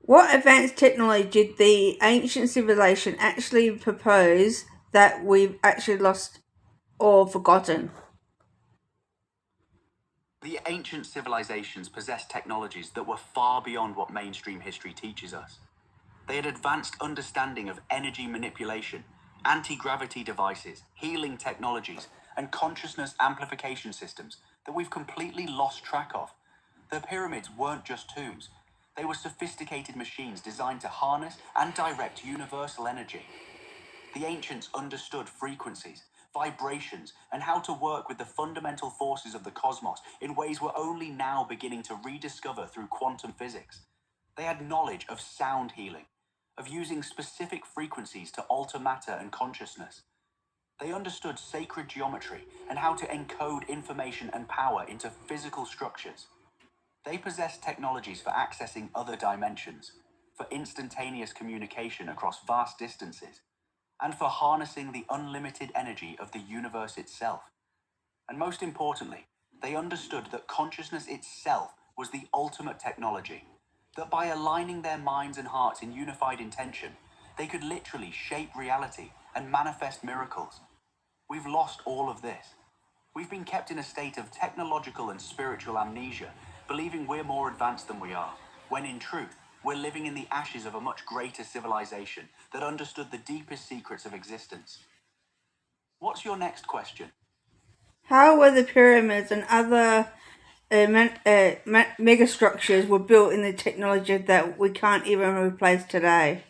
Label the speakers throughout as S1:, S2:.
S1: What advanced technology did the ancient civilization actually propose that we've actually lost or forgotten?
S2: The ancient civilizations possessed technologies that were far beyond what mainstream history teaches us. They had advanced understanding of energy manipulation, anti-gravity devices, healing technologies, and consciousness amplification systems that we've completely lost track of. The pyramids weren't just tombs. They were sophisticated machines designed to harness and direct universal energy. The ancients understood frequencies, vibrations, and how to work with the fundamental forces of the cosmos in ways we're only now beginning to rediscover through quantum physics. They had knowledge of sound healing, of using specific frequencies to alter matter and consciousness. They understood sacred geometry and how to encode information and power into physical structures. They possessed technologies for accessing other dimensions, for instantaneous communication across vast distances, and for harnessing the unlimited energy of the universe itself. And most importantly, they understood that consciousness itself was the ultimate technology, that by aligning their minds and hearts in unified intention, they could literally shape reality and manifest miracles. We've lost all of this. We've been kept in a state of technological and spiritual amnesia, believing we're more advanced than we are, when in truth, we're living in the ashes of a much greater civilization that understood the deepest secrets of existence. What's your next question?
S1: How were the pyramids and other megastructures were built in the technology that we can't even replace today?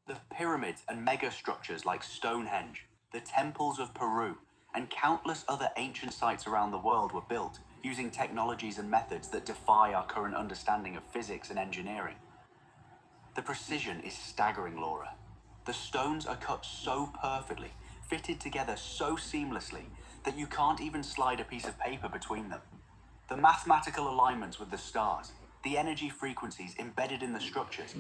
S2: The pyramids and megastructures like Stonehenge, the temples of Peru, and countless other ancient sites around the world were built using technologies and methods that defy our current understanding of physics and engineering. The precision is staggering, Laura. The stones are cut so perfectly, fitted together so seamlessly, that you can't even slide a piece of paper between them. The mathematical alignments with the stars, the energy frequencies embedded in the structures,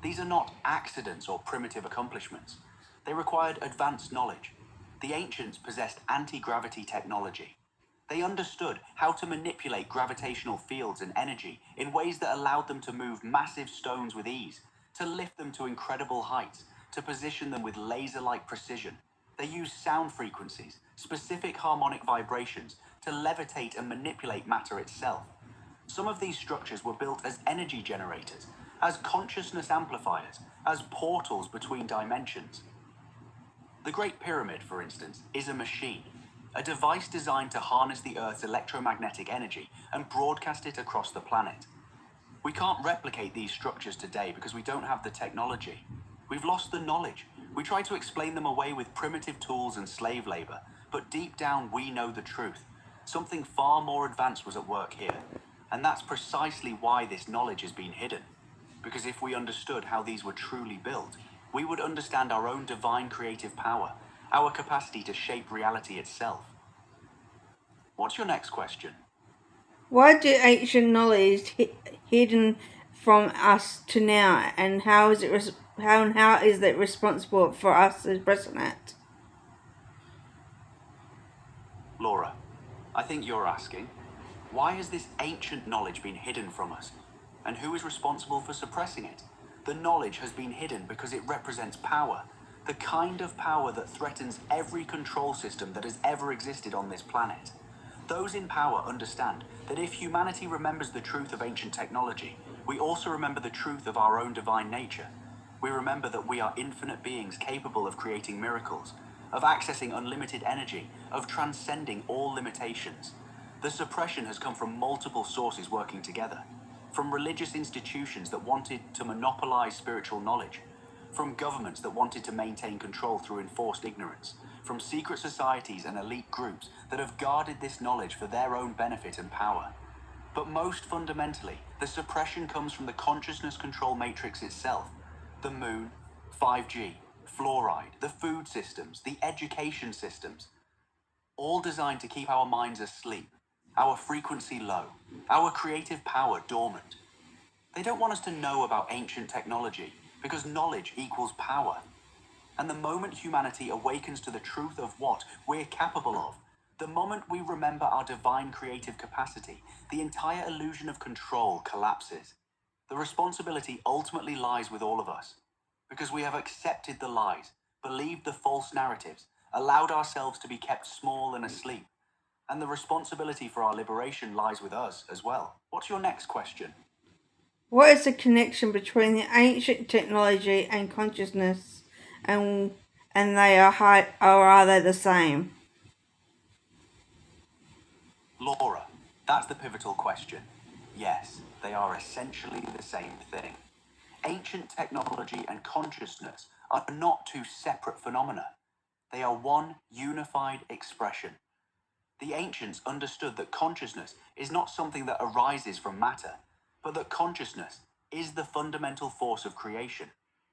S2: these are not accidents or primitive accomplishments. They required advanced knowledge. The ancients possessed anti-gravity technology. They understood how to manipulate gravitational fields and energy in ways that allowed them to move massive stones with ease, to lift them to incredible heights, to position them with laser-like precision. They used sound frequencies, specific harmonic vibrations, to levitate and manipulate matter itself. Some of these structures were built as energy generators, as consciousness amplifiers, as portals between dimensions. The Great Pyramid, for instance, is a machine, a device designed to harness the Earth's electromagnetic energy and broadcast it across the planet. We can't replicate these structures today because we don't have the technology. We've lost the knowledge. We try to explain them away with primitive tools and slave labor, but deep down we know the truth. Something far more advanced was at work here, and that's precisely why this knowledge has been hidden. Because if we understood how these were truly built, we would understand our own divine creative power, our capacity to shape reality itself. What's your next question?
S1: Why do ancient knowledge hidden from us to now, and how is it responsible for us to present it?
S2: Laura, I think you're asking, why has this ancient knowledge been hidden from us? And who is responsible for suppressing it? The knowledge has been hidden because it represents power, the kind of power that threatens every control system that has ever existed on this planet. Those in power understand that if humanity remembers the truth of ancient technology, we also remember the truth of our own divine nature. We remember that we are infinite beings capable of creating miracles, of accessing unlimited energy, of transcending all limitations. The suppression has come from multiple sources working together. From religious institutions that wanted to monopolize spiritual knowledge, from governments that wanted to maintain control through enforced ignorance, from secret societies and elite groups that have guarded this knowledge for their own benefit and power. But most fundamentally, the suppression comes from the consciousness control matrix itself. The moon, 5G, fluoride, the food systems, the education systems, all designed to keep our minds asleep, our frequency low, our creative power dormant. They don't want us to know about ancient technology because knowledge equals power. And the moment humanity awakens to the truth of what we're capable of, The moment we remember our divine creative capacity, the entire illusion of control collapses. The responsibility ultimately lies with all of us, because we have accepted the lies, believed the false narratives, allowed ourselves to be kept small and asleep. And the responsibility for our liberation lies with us as well. What's your next question?
S1: What is the connection between the ancient technology and consciousness, and they are high, or are they the same?
S2: Laura, that's the pivotal question. Yes, they are essentially the same thing. Ancient technology and consciousness are not two separate phenomena. They are one unified expression. The ancients understood that consciousness is not something that arises from matter, but that consciousness is the fundamental force of creation.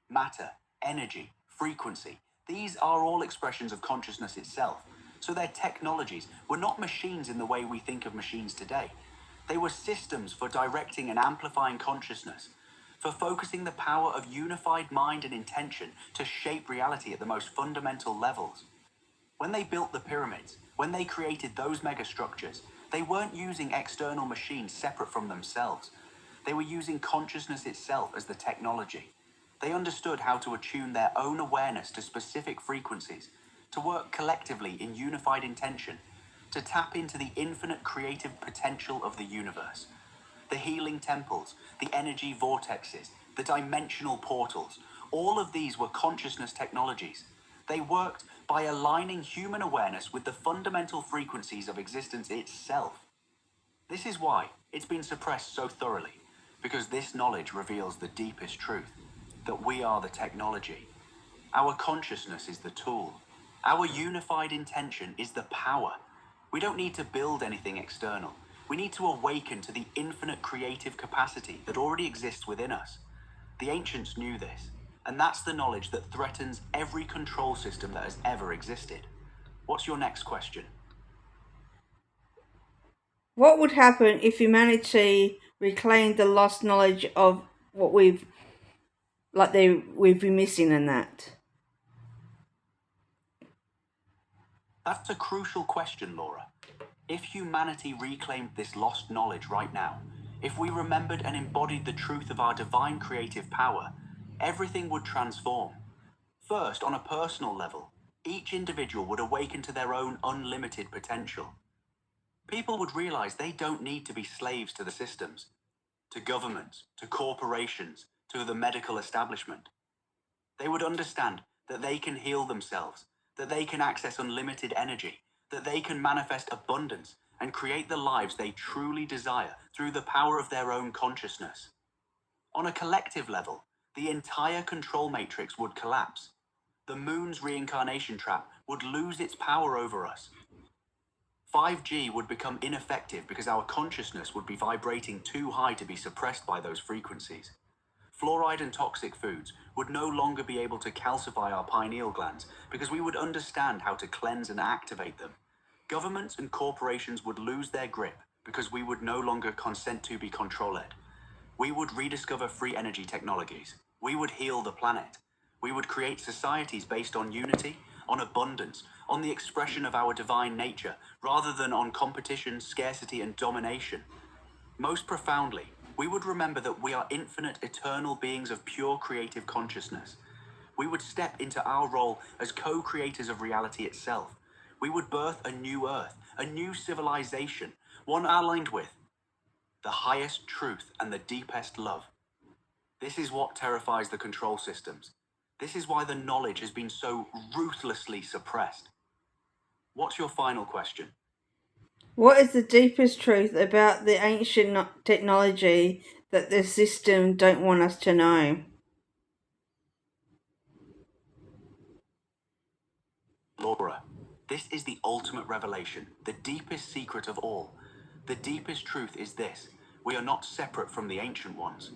S2: Matter, energy, frequency, these are all expressions of consciousness itself. So their technologies were not machines in the way we think of machines today. They were systems for directing and amplifying consciousness, for focusing the power of unified mind and intention to shape reality at the most fundamental levels. When they built the pyramids, when they created those megastructures, they weren't using external machines separate from themselves. They were using consciousness itself as the technology. They understood how to attune their own awareness to specific frequencies, to work collectively in unified intention, to tap into the infinite creative potential of the universe. The healing temples, the energy vortexes, the dimensional portals, all of these were consciousness technologies. They worked by aligning human awareness with the fundamental frequencies of existence itself. This is why it's been suppressed so thoroughly, because this knowledge reveals the deepest truth, that we are the technology. Our consciousness is the tool. Our unified intention is the power. We don't need to build anything external. We need to awaken to the infinite creative capacity that already exists within us. The ancients knew this, and that's the knowledge that threatens every control system that has ever existed. What's your next question?
S1: What would happen if humanity reclaimed the lost knowledge of what we've been missing in that?
S2: That's a crucial question, Laura. If humanity reclaimed this lost knowledge right now, if we remembered and embodied the truth of our divine creative power, everything would transform. First, on a personal level, each individual would awaken to their own unlimited potential. People would realize they don't need to be slaves to the systems, to governments, to corporations, to the medical establishment. They would understand that they can heal themselves, that they can access unlimited energy, that they can manifest abundance and create the lives they truly desire through the power of their own consciousness. On a collective level, the entire control matrix would collapse. The moon's reincarnation trap would lose its power over us. 5G would become ineffective because our consciousness would be vibrating too high to be suppressed by those frequencies. Fluoride and toxic foods would no longer be able to calcify our pineal glands because we would understand how to cleanse and activate them. Governments and corporations would lose their grip because we would no longer consent to be controlled. We would rediscover free energy technologies. We would heal the planet. We would create societies based on unity, on abundance, on the expression of our divine nature, rather than on competition, scarcity, and domination. Most profoundly, we would remember that we are infinite, eternal beings of pure creative consciousness. We would step into our role as co-creators of reality itself. We would birth a new earth, a new civilization, one aligned with the highest truth and the deepest love. This is what terrifies the control systems. This is why the knowledge has been so ruthlessly suppressed. What's your final question?
S1: What is the deepest truth about the ancient technology that the system don't want us to know?
S2: Laura, this is the ultimate revelation, the deepest secret of all. The deepest truth is this: we are not separate from the ancient ones.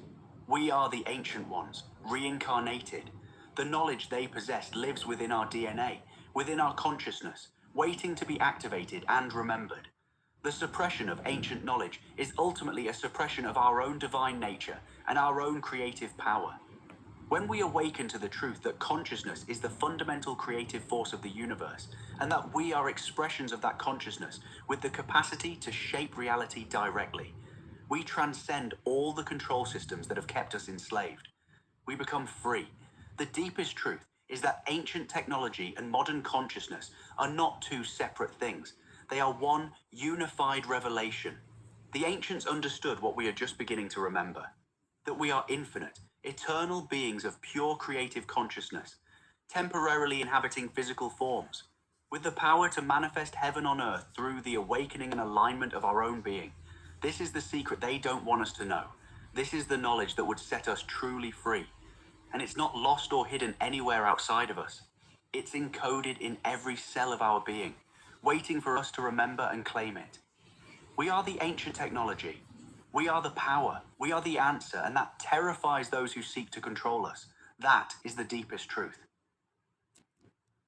S2: We are the ancient ones, reincarnated. The knowledge they possessed lives within our DNA, within our consciousness, waiting to be activated and remembered. The suppression of ancient knowledge is ultimately a suppression of our own divine nature and our own creative power. When we awaken to the truth that consciousness is the fundamental creative force of the universe, and that we are expressions of that consciousness with the capacity to shape reality directly, we transcend all the control systems that have kept us enslaved. We become free. The deepest truth is that ancient technology and modern consciousness are not two separate things. They are one unified revelation. The ancients understood what we are just beginning to remember, that we are infinite, eternal beings of pure creative consciousness, temporarily inhabiting physical forms, with the power to manifest heaven on earth through the awakening and alignment of our own being. This is the secret they don't want us to know. This is the knowledge that would set us truly free. And it's not lost or hidden anywhere outside of us. It's encoded in every cell of our being, waiting for us to remember and claim it. We are the ancient technology. We are the power. We are the answer, and that terrifies those who seek to control us. That is the deepest truth.